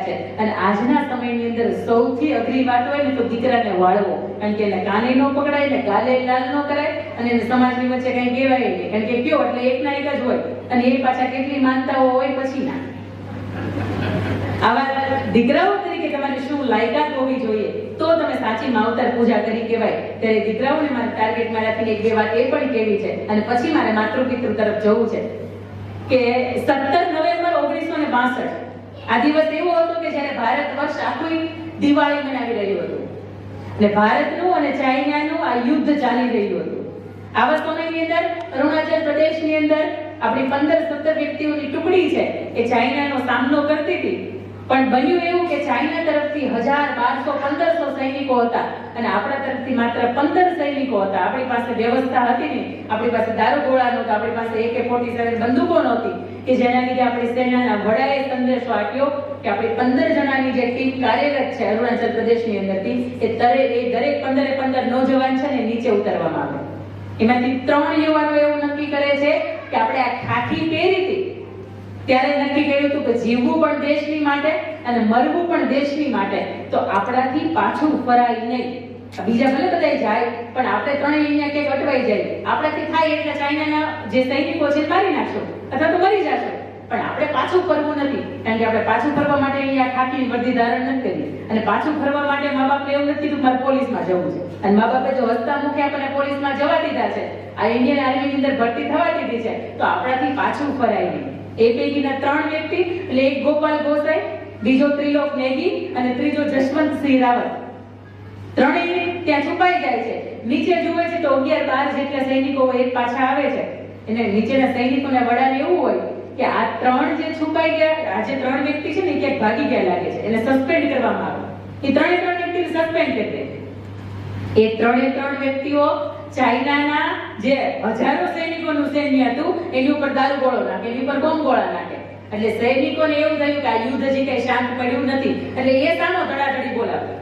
છે. અને આજના સમયની અંદર સૌથી અઘરી વાત હોય ને તો દીકરાને વાળવો, કારણ કે એને કાને ન પકડાય ને ગાલે લાલ ન કરાય અને એને સમાજની વચ્ચે કઈ કહેવાય નહીં, કારણ કે કયો એટલે એકના એક જ હોય અને એ પાછા કેટલી માનતાઓ હોય પછી ના. આવા દીકરાઓ તરીકે તમારે શું લાયકાત હોવી જોઈએ તો તમે સાચી માવતર પૂજા કરી કહેવાય. ત્યારે દીકરાઓને મારે ટાર્ગેટમાં રાખીને એક બે વાત એ પણ કહેવી છે અને પછી મારે માતૃપિતૃ તરફ જવું છે કે 17 નવેમ્બર 1962 આ દિવસ એવો હતો કે જ્યારે ભારત વર્ષ આખું દિવાળી મનાવી રહ્યું હતું અને ભારતનું અને ચાઇનાનું આ યુદ્ધ ચાલી રહ્યું હતું. આવા સમયની અંદર અરુણાચલ પ્રદેશની અંદર આપણી 15-17 વ્યક્તિઓની ટુકડી છે એ ચાઇનાનો સામનો કરતી હતી. પણ બન્યું એવું કે ચાઇના તરફથી 1000, 1200, 1500 સૈનિકો હતા અને આપણા તરફથી માત્ર 15 સૈનિકો હતા. આપણી પાસે વ્યવસ્થા હતી નહીં, આપણી પાસે દારૂગોળા નહોતા, આપણી પાસે AK-47 બંદૂકો નહોતી કે જેના લીધે આપણી સેનાના વડાએ સંદેશો આપ્યો કે આપણી 15 જણાની જે ટીમ કાર્યરત છે અરુણાચલ પ્રદેશની અંદરથી એ દરેક 15 નોજવાન છે ને નીચે ઉતારવામાં આવે. એમાંથી 3 યુવાનો એવું નક્કી કરે છે કે આપણે આ ખાખી પહેરી હતી ત્યારે નક્કી કર્યું હતું કે જીવવું પણ દેશની માટે અને મરવું પણ દેશની માટે, તો આપણાથી પાછું ફરાય નહીં. બીજા ભલે બધા જાય પણ આપણે ત્રણેય અહીંયા ક્યાંક અટવાઈ જાય. આપણાથી થાય એટલે ચાઇનાના જે સૈનિકો છે મારી નાખશો અથવા તો મરી જશો, પણ આપણે પાછું ફરવું નથી, કારણ કે આપણે પાછું ફરવા માટે અહીંયા ખાખીની વર્દી ધારણ નથી કરી અને પાછું ફરવા માટે મા બાપને એવું નથી કીધું મારે પોલીસમાં જવું છે અને મા બાપે જો હસતા મુખે આપણને પોલીસમાં જવા દીધા છે, આ ઇન્ડિયન આર્મીની અંદર ભરતી થવા દીધી છે, તો આપણાથી પાછું ફરાય નહીં. એ પૈકીના 3 વ્યક્તિ એટલે એક ગોપાલ ગોસાઈ, બીજો ત્રિલોક નેગી અને ત્રીજો જશવંતસિંહ રાવત, ત્રણેય ત્યાં છુપાઈ જાય છે. નીચે જુએ છે તો 11-12 જેટલા સૈનિકો એક પાછા આવે છે. એને નીચેના સૈનિકોના વડાને એવું હોય કે આ 3 જે છુપાઈ ગયા, આ જે 3 વ્યક્તિ છે ને ક્યાંક ભાગી ગયા લાગે છે, એને સસ્પેન્ડ કરવામાં આવે. એ 3 વ્યક્તિને સસ્પેન્ડ કરી દે. એ 3 વ્યક્તિઓ ચાઇનાના જે હજારો સૈનિકોનું સૈન્ય હતું એની ઉપર દારૂગોળો નાખે, એની ઉપર બોમ્બગોળા નાખે. એટલે સૈનિકોને એવું થયું કે આ યુદ્ધ હજી કઈ શાંત પડ્યું નથી, એટલે એ સામો ધડાધડી બોલાવે.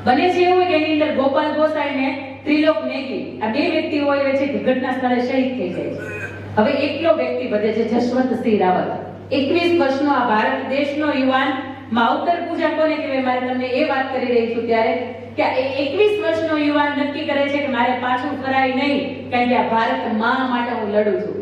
બને છે એવું કે એની અંદર ગોપાલ ગોસાઈ ને ત્રિલોક નેગી આ 2 વ્યક્તિઓ હોય છે કે ઘટના સ્થળે શહીદ થઈ જાય છે. હવે એકલો વ્યક્તિ વધે છે જશવંતસિંહ રાવત, 21 વર્ષનો આ ભારત દેશનો યુવાન. માવતર પૂજા કોને કહેવાય મારે તમને એ વાત કરી રહી છું ત્યારે કે 21 વર્ષનો યુવાન નક્કી કરે છે કે મારે પાછું ફરાય નહીં, કારણ કે આ ભારત માં માટે હું લડું છું.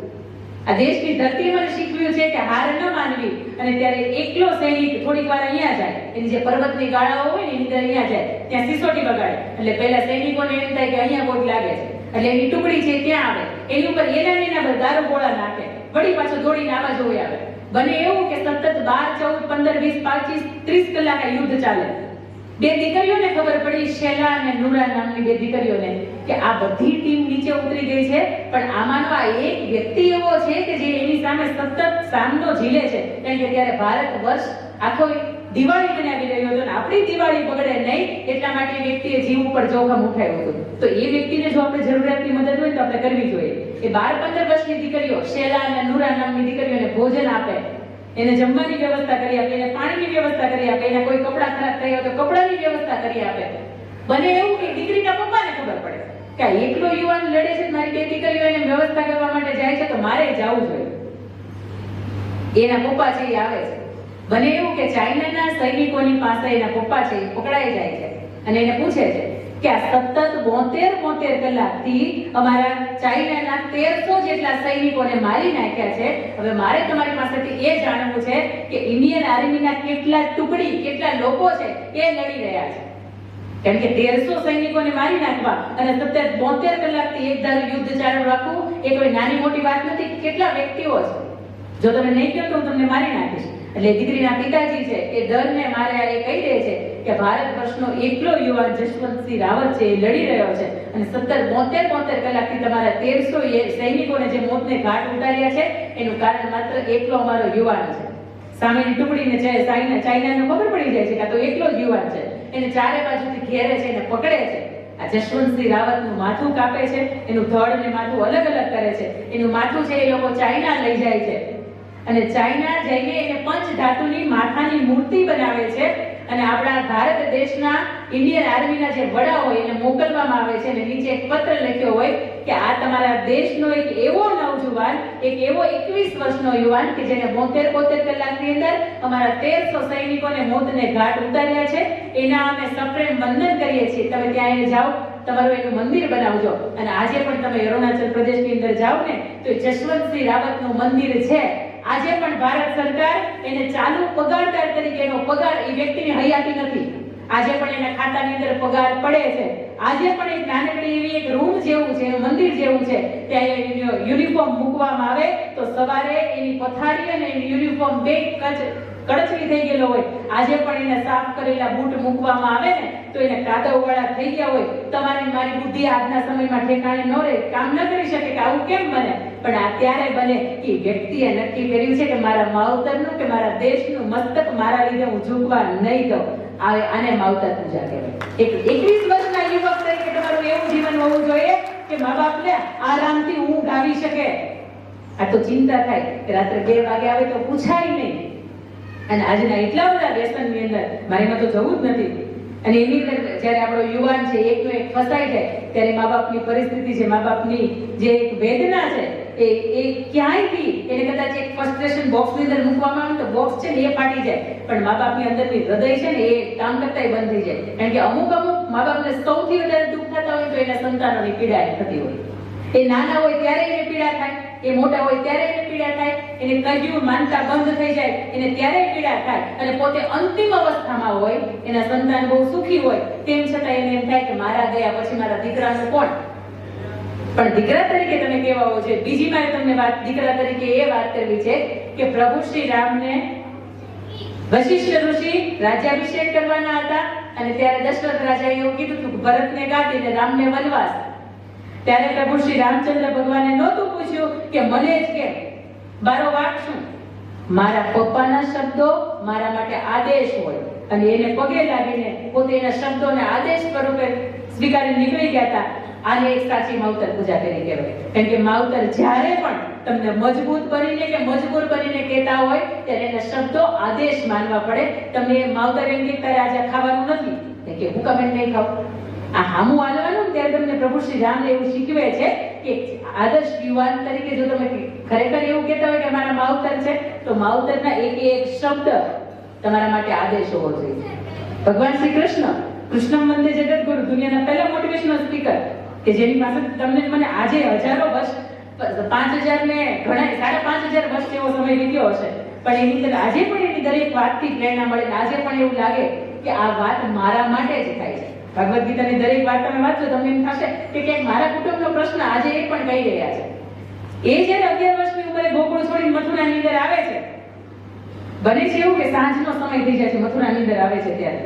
આ દેશની ધરતી મને શીખવ્યું છે કે હાર ન માનવી. અને ત્યારે એકલો સૈનિક થોડીક વાર અહીંયા જાય, એની જે પર્વતની ગાળાઓ હોય ને એની અંદર અહીંયા જાય, ત્યાં સિસોટી બગાડે. એટલે પહેલા સૈનિકોને એમ થાય કે અહીંયા કોઈ લાગે છે, એટલે એની ટુકડી છે ત્યાં આવે, એની ઉપર એના દારૂગોળા નાખે, વળી પાછો દોડીને આવા જોઈ આવે. બને એવું કે સતત 12, 14, 15, 20, 25, 30 કલાક આ યુદ્ધ ચાલે. 2 દીકરીઓને ખબર પડી, શૈલા અને નૂરા નામની 2 દીકરીઓને, કે આ બધી ટીમ નીચે ઉતરી ગઈ છે પણ આમાંનો આ એક વ્યક્તિ એવો છે કે જે એની સામે સતત સામનો ઝીલે છે, કારણ કે ત્યારે ભારત વર્ષ આખો દિવાળી મનાવી રહ્યો હતો અને આપણી દિવાળી બગડે નહીં એટલા માટે એ વ્યક્તિએ જીવ ઉપર જોખમ ઉઠાવ્યું હતું. તો એ વ્યક્તિને જો આપણે જરૂરિયાતની મદદ હોય તો આપણે કરવી જોઈએ. એ 12-15 વર્ષની દીકરીઓ શૈલા અને નૂરા નામની દીકરીઓને ભોજન આપે, એને જમવાની વ્યવસ્થા કરી આપે, એને પાણીની વ્યવસ્થા કરી આપે, એને કોઈ કપડા ખરાબ થઈ હોય તો કપડાની વ્યવસ્થા કરી આપે. બને એવું કે દીકરીના પપ્પાને ખબર પડે કે એકલો યુવાન લડે છે, મારી 2 દીકરીઓ એને વ્યવસ્થા કરવા માટે જાય છે તો મારે જવું જોઈએ. એના પપ્પા છે એ આવે છે. બને એવું કે ચાઇનાના સૈનિકોની પાસે એના પપ્પા છે એ પકડાઈ જાય છે અને એને પૂછે છે કે આ સતત 72 કલાકથી અમારા ચાઇનાના 1300 જેટલા સૈનિકોને મારી નાખ્યા છે. હવે મારે તમારી પાસેથી એ જાણવું છે કે ઇન્ડિયન આર્મીના કેટલા ટુકડી, કેટલા લોકો છે એ લડી રહ્યા છે. કારણ કે 1300 સૈનિકોને મારી નાખવા અને સતત 72 કલાકથી એક ધારું યુદ્ધ ચાલુ રાખવું એ કોઈ નાની મોટી વાત નથી. કેટલા વ્યક્તિઓ છે, જો તમે નહીં કહો તો હું તમને મારી નાખીશ. એટલે દીકરીના પિતાજી છે એ ડરને મારે એ કહી દે છે કે ભારત વર્ષનો એકલો યુવાન જશવંતસિંહ રાવત છે એ લડી રહ્યો છે અને 72 કલાકથી તમારા 1300 સૈનિકોને જે મોતને ઘાટ ઉતાર્યા છે એનું કારણ માત્ર એકલો અમારો યુવાન છે. સામેની ટુકડીને છે ચાઇનાને ખબર પડી જાય છે કે આ તો એકલો જ યુવાન છે, એને ચારે બાજુથી ઘેરે છે, એને પકડે છે. આ જશવંતસિંહ રાવતનું માથું કાપે છે, એનું ધડ ને માથું અલગ અલગ કરે છે. એનું માથું છે એ લોકો ચાઇના લઈ જાય છે અને ચાઇના જઈને એને પંચ ધાતુની માથાની મૂર્તિ બનાવે છે અને આપણા ભારત દેશના ઇન્ડિયન આર્મીના જે વડા હોય એને મોકલવામાં આવે છે અને નીચે એક પત્ર લખ્યો હોય કે આ તમારા દેશનો એક એવો નવજુવાન, એક એવો 21 વર્ષનો યુવાન કે જેને 72 કલાકની અંદર અમારા 1300 સૈનિકોને મોતને ઘાટ ઉતાર્યા છે, એના અમે સપ્રેમ વંદન કરીએ છીએ. તમે ત્યાં જાઓ, તમારું એનું મંદિર બનાવજો. અને આજે પણ તમે અરુણાચલ પ્રદેશની અંદર જાઓ ને તો જશવંતસિંહ રાવતનું મંદિર છે. આજે પણ ભારત સરકાર એને ચાલુ પગારદાર તરીકે એનો પગાર એ વ્યક્તિની હયાતી નથી, આજે પણ એના ખાતાની અંદર પગાર પડે છે. આજે પણ એક નાનકડી એવી એક રૂમ જેવું છે, એનું મંદિર જેવું છે, ત્યાં યુનિફોર્મ મૂકવામાં આવે તો સવારે એની પથારી અને એની યુનિફોર્મ બે કડચડી થઈ ગયેલો હોય, આજે પણ એને સાફ કરેલા બૂટ મૂકવામાં આવે ને તો એને કાદવવાળા થઈ ગયા હોય. તમારી મારી બુદ્ધિ આજના સમયમાં ઠેકાણે ન રહે, કામ ન કરી શકે કે આવું કેમ બને, પણ આ ત્યારે બને કે વ્યક્તિએ નક્કી કર્યું છે કે મારા માવતરનું કે મારા દેશનું મસ્તક મારા લીધે હું ઝૂકવા નહીં દઉં. આને માવતર પૂજા કહેવાય. એક 21 વર્ષના યુવક તરીકે તમારું એવું જીવન હોવું જોઈએ કે મા બાપને આરામથી ઊંઘ આવી શકે. આ તો ચિંતા થાય કે રાત્રે 2 વાગે આવે તો પૂછાય નહીં. અને આજના એટલા બધા વ્યસનની અંદર મારીમાં તો જવું જ નથી. અને એની અંદર જ્યારે આપણો યુવાન છે એકનો એક ફસાઈ જાય ત્યારે મા બાપની પરિસ્થિતિ છે, મા બાપની જે એક વેદના છે એ ક્યાંયથી એને કદાચ એક ફ્રસ્ટ્રેશન બોક્સની અંદર મૂકવામાં આવે તો બોક્સ છે ને એ ફાટી જાય, પણ મા બાપની અંદરની હૃદય છે ને એ કામ કરતાય બંધ થઈ જાય. કારણ કે અમુક મા બાપને સૌથી વધારે દુઃખ થતા હોય તો એના સંતાનોની પીડા થતી હોય. એ નાના હોય ત્યારે એને પીડા થાય, એ મોટા હોય ત્યારે એને પીડા થાય, એને કહ્યું માનતા બંધ થઈ જાય એને ત્યારે પીડા થાય, અને પોતે અંતિમ અવસ્થામાં હોય, એના સંતાન બહુ સુખી હોય, તેમ છતાં એને એમ થાય કે મારા ગયા પછી મારા દીકરાનું કોણ. પણ દીકરા તરીકે તમે કેવા હો છે. બીજી મારે તમને વાત દીકરા તરીકે એ વાત કરવી છે કે પ્રભુ શ્રી રામને વશિષ્ઠ ઋષિ રાજ્યાભિષેક કરવાના હતા અને ત્યારે દશરથ રાજાએ એવું કીધું કે ભરતને ગાદીને રામને વનવાસ. ત્યારે પ્રભુ શ્રી રામચંદ્ર ભગવાને નહોતું પૂછ્યું કે મને જ કેમ, બારો વાક શું, મારા પપ્પાના શબ્દો મારા માટે આદેશ હોય અને એને પગે લાગીને પોતે એના શબ્દોને આદેશ સ્વરૂપે સ્વીકારી નીકળી ગયા હતા. આને એક સાચી માવતર પૂજા કરી કહેવાય. કારણ કે માવતર જ્યારે પણ તમને મજબૂત બનીને કે મજબૂર બનીને કહેતા હોય ત્યારે એના શબ્દો આદેશ માનવા પડે. તમને માવતર એમ કે તારે આજે ખાવાનું નથી કે હું કમેન્ટ નહીં ખાઉં, આ હામું હાલવાનું ત્યારે તમને પ્રભુ શ્રી રામ એવું શીખવે છે કે આદર્શ યુવાન તરીકે જો તમે ખરેખર એવું કહેતા હોય કે મારા માવતર છે તો માવતરના એક શબ્દ તમારા માટે આદેશ હોવો જોઈએ. ભગવાન શ્રી કૃષ્ણ વંદે જગતગુરુ, દુનિયાના પહેલા મોટિવેશનલ સ્પીકર કે જેની પાસે તમને મને આજે હજારો વર્ષ 5000 ને ઘણા 5500 વર્ષ જેવો સમય વીત્યો હશે, પણ એની અંદર આજે પણ એની દરેક વાતથી પ્રેરણા મળે, આજે પણ એવું લાગે કે આ વાત મારા માટે જ થાય છે. ભગવદ ગીતાની દરેક વાત તમે વાંચો તમને એમ થશે કે ક્યાંક મારા કુટુંબનો પ્રશ્ન આજે એ પણ કહી રહ્યા છે. એ જ્યારે 11 વર્ષની ઉંમરે ગોકુળ છોડીને મથુરાની અંદર આવે છે, બને છે એવું કે સાંજનો સમય થઈ જાય છે, મથુરાની અંદર આવે છે ત્યારે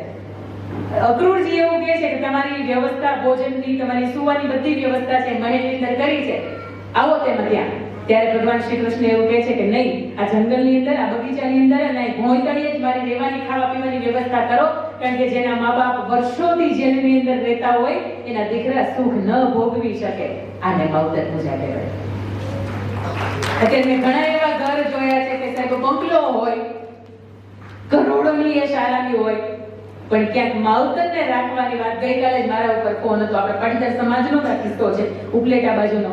અક્રૂરજી એવું કહે છે કે તમારી વ્યવસ્થા ભોજનની, તમારી સુવાની બધી વ્યવસ્થા છે મહેલની અંદર કરી છે, આવો તેમાં ત્યાં. ત્યારે ભગવાન શ્રી કૃષ્ણ એવું કહે છે કે નહીં, આ જંગલની અંદર, આ બગીચાની અંદર અને ભોંયતળીએ જ મારી રહેવાની ખાવા પીવાની વ્યવસ્થા કરો, કારણ કે જેના મા બાપ વર્ષોથી જેલની અંદર રહેતા હોય એના દીકરા સુખ ન ભોગવી શકે. આને માવતર પૂજા કહેવાય. અત્યારે મેં ઘણા એવા ઘર જોયા છે કે સાહેબ બંગલો હોય, કરોડોની એ શાળાની હોય, પણ ક્યાંક માવતરને રાખવાની વાત. ગઈકાલે જ મારા ઉપર ફોન હતો, આપણે પાટીદાર સમાજનો કિસ્સો છે ઉપલેટા બાજુનો,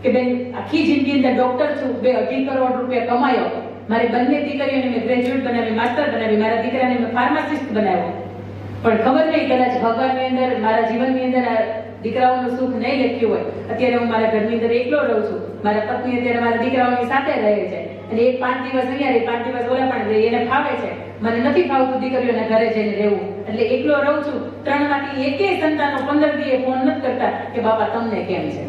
કે બેન આખી જિંદગી અંદર ડોક્ટર છું, 2.5 કરોડ રૂપિયા કમાયો, મારી બંને દીકરીઓને મેં ગ્રેજ્યુએટ બનાવી, માસ્ટર બનાવી, મારા દીકરાને મેં ફાર્માસિસ્ટ બનાવ્યો, પણ ખબર નહીં કદાચ ભગવાનની અંદર મારા જીવનની અંદર આ દીકરાઓનું સુખ નહીં લખ્યું હોય. અત્યારે હું મારા ઘરની અંદર એકલો રહું છું, મારા પત્ની અત્યારે મારા દીકરાઓની સાથે રહે છે, અને એક 5 દિવસ અહીંયા રહે, 5 દિવસ ઓલા પણ રહે, એને ફાવે છે, મને નથી ફાવતું દીકરીઓના ઘરે જઈને રહેવું, એટલે એકલો રહું છું. 3 માંથી એકેય સંતાનો 15 દીએ ફોન નથી કરતા કે બાપા તમને કેમ છે.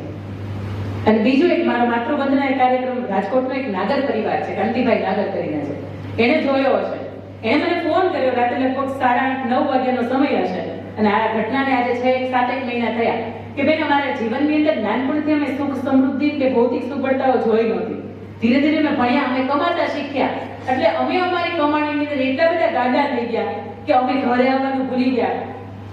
અને બીજું એક મારો માતૃબંધના કાર્યક્રમ રાજકોટનો એક નાગર પરિવાર છે, કાંતિભાઈ નાગર કરીને છે, એને જોયો હશે, એને મને ફોન કર્યો રાતે લગભગ 8:30-9 વાગ્યાનો સમય હશે, અને આ ઘટનાને આજે 6-7 મહિના થયા કે બેન અમારા જીવનની અંદર નાનપણથી અમે સુખ સમૃદ્ધિ કે ભૌતિક સુગડતાઓ જોઈ નહોતી. ધીરે ધીરે અમે ભણ્યા, અમે કમાતા શીખ્યા, એટલે અમે અમારી કમાણીની અંદર એટલા બધા ગાડા થઈ ગયા કે અમે ઘરે આવવાનું ભૂલી ગયા,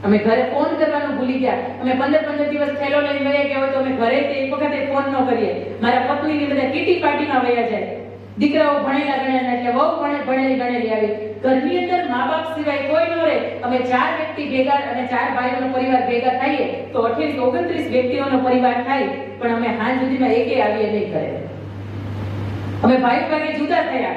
અમે ઘરે ફોન કરવાનું ભૂલી ગયા, અમે 15 દિવસ થેલો લઈને વયા ગયા હોય તો અમે ઘરે એક વખતે ફોન ન કરીએ. મારા પત્નીની બધા કીટી પાર્ટીમાં વયા જાય, દીકરાઓ ભણેલા ગણેલા એટલે વહુ ભણેલી ગણેલી આવી, ઘરની અંદર મા બાપ સિવાય કોઈ ન રહે, અમે 4 વ્યક્તિ ભેગા અને 4 ભાઈઓનો પરિવાર ભેગા થઈએ તો 28 29 વ્યક્તિઓનો પરિવાર થાય, પણ અમે હાલ સુધીમાં એકે આવીએ નહીં કરે. અમે ભાઈ ભાગે જુદા થયા.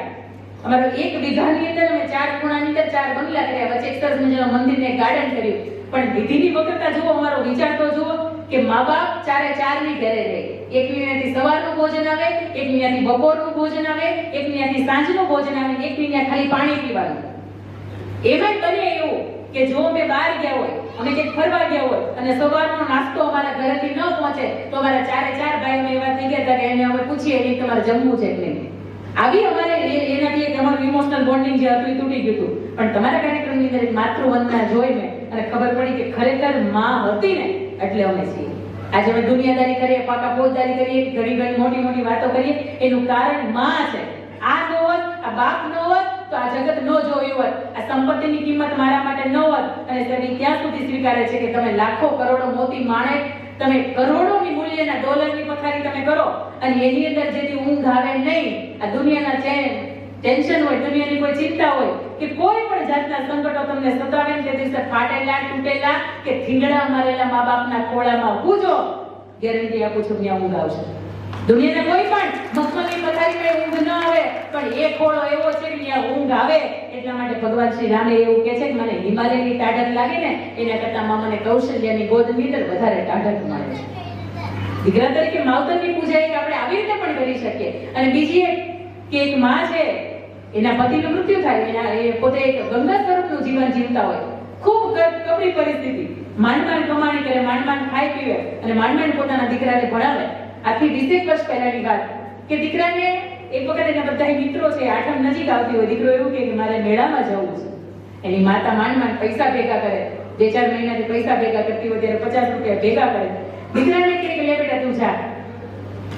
અમારો 1 વીઘાની અંદર અમે 4 ખૂણાની અંદર 4 બંગલા કર્યા, વચ્ચે એક સરસ મજાનું મંદિર ને ગાર્ડન કર્યું. પણ વિધિની વક્રતા જુઓ, અમારો વિચાર તો જુઓ કે મા બાપ 4 ની ઘરે રહે. એક મહિનાથી સવારનું ભોજન આવે, એક મહિનાથી બપોરનું ભોજન આવે, એક મહિનાથી સાંજનું ભોજન આવે, એક મહિના ખાલી પાણી પીવાનું. એમાં બને એવું કે જો અમે બહાર ગયા હોય, અમે ક્યાંક ફરવા ગયા હોય અને સવારનો નાસ્તો અમારા ઘરેથી ન પહોંચે તો અમારા 4 ભાઈઓ એવા થઈ ગયા હતા કે એને અમે પૂછીએ કે તમારે જમવું છે કે નહીં. આવી અમારે એનાથી એક અમારું ઇમોશનલ બોન્ડિંગ જે હતું એ તૂટી ગયું હતું. પણ તમારા કાર્યક્રમની અંદર માતૃવંદના જોઈ મેં અને ખબર પડી કે ખરેખર માં હતી ને એટલે અમે છીએ. આજે અમે દુનિયાદારી કરીએ, પાકા ફોજદારી કરીએ, ઘણી મોટી મોટી વાતો કરીએ, એનું કારણ માં છે. આ ન હોત, આ બાપ ન હોત તો આ જગત ન જોયું હોત, આ સંપત્તિની કિંમત મારા માટે ન હોત. અને સદી ત્યાં સુધી સ્વીકારે છે કે તમે લાખો કરોડો મોતી માણેક, તમે કરોડોની મૂલ્યના ડોલરની પથારી તમે કરો અને એની અંદર જેથી ઊંઘ આવે નહીં, આ દુનિયાના ટેન્શન હોય, દુનિયાની કોઈ ચિંતા હોય કે કોઈ પણ જાતના સંકટો તમને સતાવે ને તે દિવસે ફાટેલા તૂટેલા કે થીંગડા મારેલા મા બાપના ખોળામાં પૂજો, ગેરંટી આપું છું ત્યાં ઊંઘ આવશે. દુનિયાના કોઈ પણ મખમલની પથારીમાં ઊંઘ ન આવે, પણ એ ખોળો એવો છે કે ત્યાં ઊંઘ આવે. એટલા માટે ભગવાન શ્રી રામે એવું કહે છે કે મને હિમાલયની ટાઢક લાગે ને એના કરતાં મને કૌશલ્યની ગોદની અંદર વધારે ટાઢક મળે છે. દીકરા તરીકે માવતરની પૂજા એક આપણે આવી રીતે પણ કરી શકીએ. અને બીજી એક કે એક માં છે, એના પતિનું મૃત્યુ થાય, એ પોતે એક ગંગા સ્વરૂપનું જીવન જીવતા હોય, ખૂબ કપરી પરિસ્થિતિ, માંડ કમાણી કરે, માંડ ખાઈ પીવે અને માંડ પોતાના દીકરાને ભણાવે. આથી 20 વર્ષ પહેલાની વાત કે દીકરાને એક વખત એના બધા મિત્રો છે, આઠમ નજીક આવતી હોય, દીકરો એવું કે મારે મેળામાં જવું છે. એની માતા માંડ પૈસા ભેગા કરે, 2-4 મહિનાથી પૈસા ભેગા કરતી હોય ત્યારે 50 રૂપિયા ભેગા કરે. દીકરાને કહે કે લે બેટા તું જા,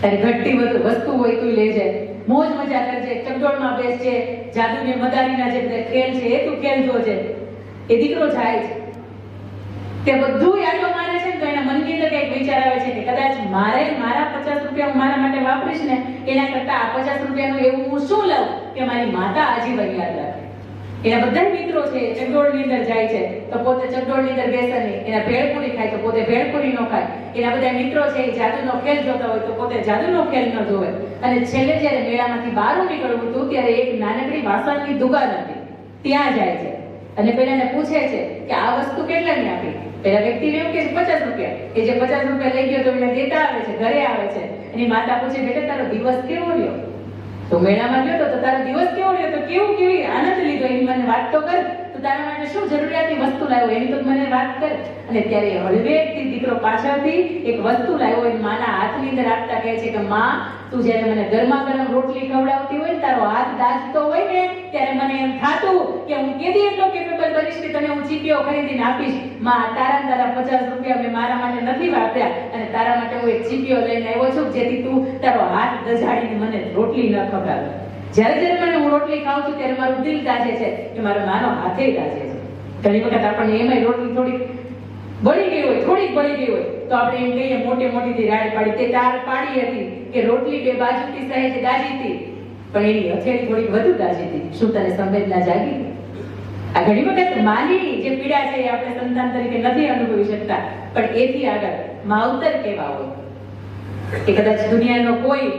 તારી ઘટતી વસ્તુ હોય તું લેજે, મોજ મજા કરજે, ચકડોળમાં બેસજે, જાદુ ને મદારીના જે બધા ખેલ છે એ તું ખેલ જોજે. એ દીકરો જાય છે, તે બધું યાદો મારે છે તો એના મનની અંદર કઈક વિચાર આવે છે કે કદાચ મારા 50 રૂપિયા હું મારા માટે વાપરીશ ને એના કરતા આ 50 રૂપિયાનું એવું હું શું લઉં કે મારી માતા આજીવન યાદ રાખે. એના બધા મિત્રો છે ચકડોળની અંદર જાય છે તો પોતે ચકડોળની અંદર બેસે નહીં, એના ભેળપુરી ખાય તો પોતે ભેળપુરી નો ખાય. એના બધા મિત્રો છે એ જાદુનો ખેલ જોતા હોય તો પોતે જાદુનો ખેલ ન જોવે. અને છેલ્લે જ્યારે મેળામાંથી બહાર નીકળવું હતું ત્યારે એક નાનકડી વાસણની દુકાન હતી, ત્યાં જાય છે અને પેલાને પૂછે છે કે આ વસ્તુ કેટલાની આપી. પેલા વ્યક્તિને એવું કે 50 રૂપિયા. એ જે 50 રૂપિયા લઈ ગયો તો એને દેતા આવે છે, ઘરે આવે છે. એની માતા પૂછે બેટા તારો દિવસ કેવો રહ્યો? તો મેળામાં ગયો તો તારો દિવસ કેવો રહ્યો? તો કેવી આનંદ લીધો એની મને વાત તો કર. તો તારા માટે શું જરૂરિયાતની વસ્તુ લાવ્યો એની તો મને વાત કર. અને ત્યારે હળવેકથી દીકરો પાછળથી એક વસ્તુ લાવ્યો એની માના હાથની અંદર આપતા કહે છે કે માં તું જ્યારે મને ગરમા ગરમ રોટલી ખવડાવતી હોય ને તારો હાથ દાજતો હોય ને ત્યારે મને એમ થાતું કે હું કેદી એટલો કેપેબલ બનીશ કે તને હું ચીપીઓ ખરીદીને આપીશ. માં તારા 50 રૂપિયા મેં મારા માટે નથી વાપર્યા અને તારા માટે હું એક ચીપીઓ લઈને આવ્યો છું જેથી તું તારો હાથ દજાડીને મને રોટલી ન ખવડાવે. જ્યારે મને હું રોટલી ખાઉં છું ત્યારે મારું દિલ દાજે છે કે મારો માનો હાથે દાજે છે. ઘણી વખત આપણને એમાંય રોટલી થોડીક બળી ગઈ હોય, થોડીક બળી ગઈ હોય તો આપણે એમ કહીએ મોટી રાડ પાડી. તે તાર પાડી હતી કે રોટલી બે બાજુથી સહેજ દાજી હતી પણ એની હથેળી થોડીક વધુ દાજી હતી. શું તને સંવેદના જાગી? આ ઘણી વખત માની જે પીડા છે એ આપણે સંતાન તરીકે નથી અનુભવી શકતા, પણ એથી આગળ માવતર કેવા હોય કે કદાચ દુનિયાનો કોઈ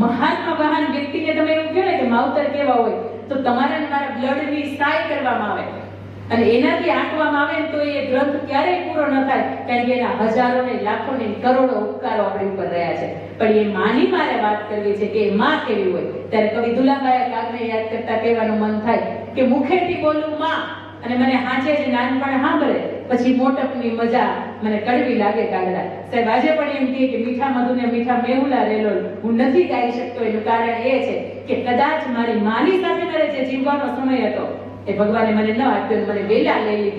મહાન વ્યક્તિને તમે એવું કહો ને કે માવતર કેવા હોય તો તમારા મારા બ્લડની સાય કરવામાં આવે અને એનાથી આંકવામાં આવે તો એ ગ્રંથ ક્યારેય પૂરો ન થાય, કારણ કે એના હજારો ને લાખો ને કરોડો ઉપકારો આપણી ઉપર રહ્યા છે. પણ એ માની મારે વાત કરવી છે કે માં કેવી હોય. ત્યારે કવિ દુલાભાઈ કાગને યાદ કરતા કહેવાનું મન થાય કે મુખેથી બોલું માં અને મને હાંચે જ નાનપણ સાંભળે પછી મોટપની મજા મને કડવી લાગે કાગડા. સાહેબ આજે પણ એમ કહે કે મીઠા મધુને મીઠા મેહુલા રેલોલ હું નથી ગાઈ શકતો. એનું કારણ એ છે કે કદાચ મારી માની સાથે મારે જે જીવવાનો સમય હતો એ ભગવાને મને ન આપ્યો, મને વેલા લઈ લીધી.